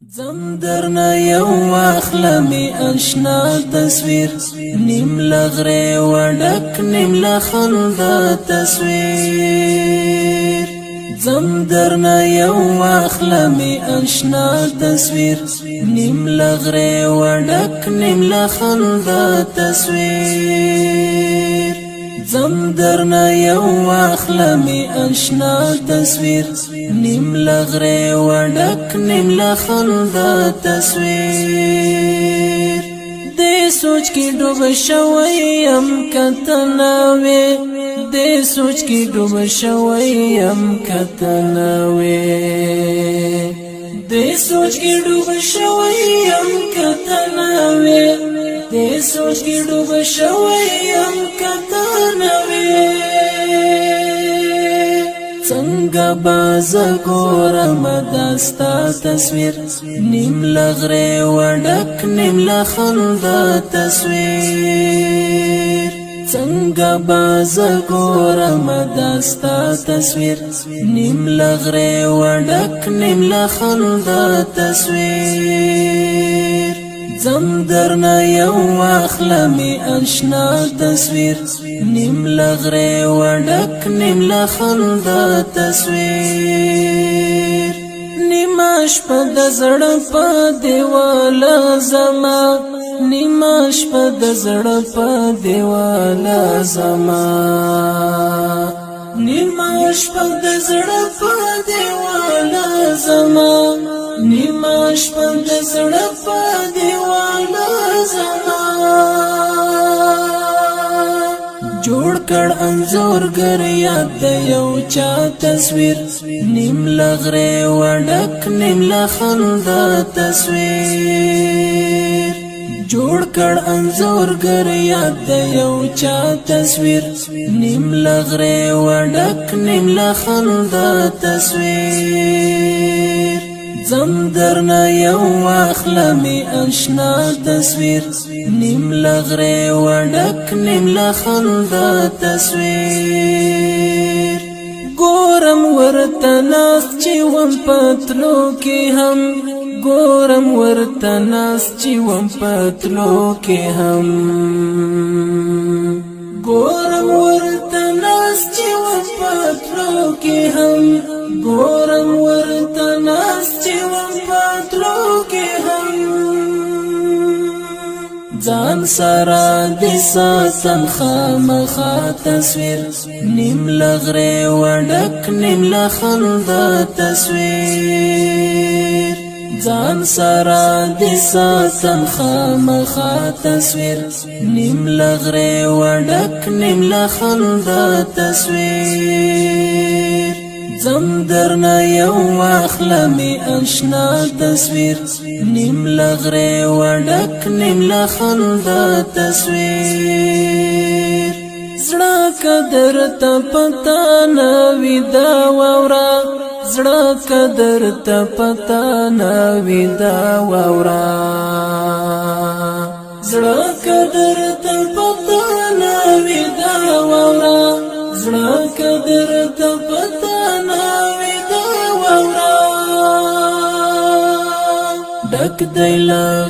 زم درنا یو واخلمی اشنا تصویر نیم لغره وډک نیم لخندا تصویر زم درنا یو واخلمی اشنا تصویر نیم لغره وډک نیم لخندا تصویر زم درنا یو واخلمی اشنا تصویر نیم لغره وډک نیم لخندا تصویر دې سوچ کې ډوب شویم کتناوي دې سوچ کې ډوب شویم کتناوي دې سوچ کې ډوب شویم کتناوي دې سوچ کې ډوب شویم کتناوي څنګه باز ګورم داستا تصویر نیم لغره وډک نیم لخندا تصویر څنګه باز ګورم داستا تصویر نیم لغره وډک نیم لخندا تصویر زم درنا یو واخلمی اشنا تصویر نیم لغره وډک نیم لخندا تصویر نیماش په د زړه په دیواله زما نیماش په د زړه په دیواله زما نیماش په د زړه په دیواله زما نیماش په د زړه په دیواله زما جوړ کړ انزورګر یاد د یو چا تصویر نیم لغره وډک نیم لخندا تصویر جوړ کړ انزورګر یاد د یو چا تصویر نیم لغره وډک نیم لخندا تصویر زم درنا یو واخلمی اشنا تصویر نیم لغره وډک نیم لخندا تصویر ګورم ورته ناس چې وم پتلو کې هم ګورم ورته ناس چې وم پتلو کې هم ګورم ورته ناس چې وم پتلو کې هم ګورم ورته ناس چې وم پتلو کې هم ځان سره د ساتم خامخا تصویر نیم لغره وډک نیم لخندا تصویر ځان سره د ساتم خامخا تصویر نیم لغره وډک نیم لخندا تصویر زم درنا یو واخلمی اشنا تصویر نیم لغره وډک نیم لخندا تصویر زړه قدر ته پتا نه وي دا واورا زړه قدر ته پتا نه وي دا واورا زړه قدر ته پتا نه وي دا واورا زړه قدر ته پتا ډک دی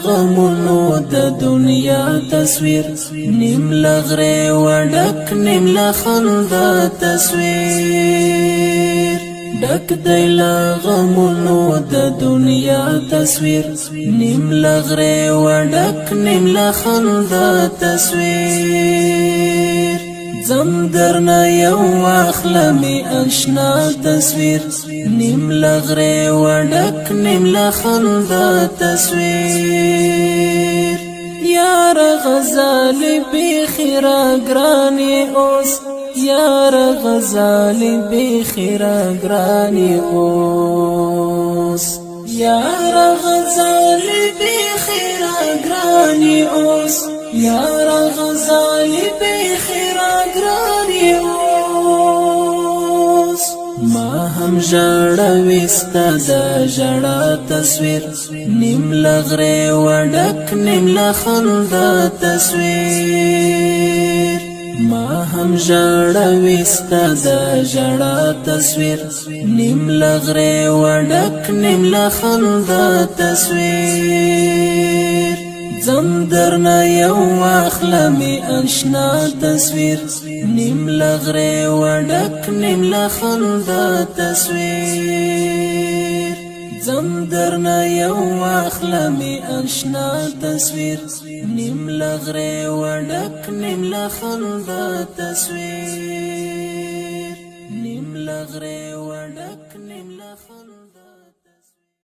غمونو د دنیا تصویر نیم لغره وډک نیم لخندا تصویر ډک دی غمونو د دنیا تصویر نیم لغره وډک نیم لخندا تصویر زم درنا یو واخلمی اشنا تصویر نیم لغره وډک نیم لخندا تصویر یار غزال بخیرا گرانی اوس یار غزال بخیرا گرانی اوس یار غزال بخیرا گرانی اوس یار غزال بخیرا گرانی اوس ما هم ژړا وستا د ژړا تصویر نیم لغره وډک نیم لخندا تصویر ما هم ژړوي ستا د ژړا تصویر نیم له غرې وډک نیم له خندا تصویر ځم درنه یو واخلمې اشنا تصویر نیم له غرې وډک نیم له خندا تصویر ځم درنه یو واخلمې اشنا تصویر نیم له غرې وډک نیم له خندا تصویر نیم له غرې وډک نیم له خندا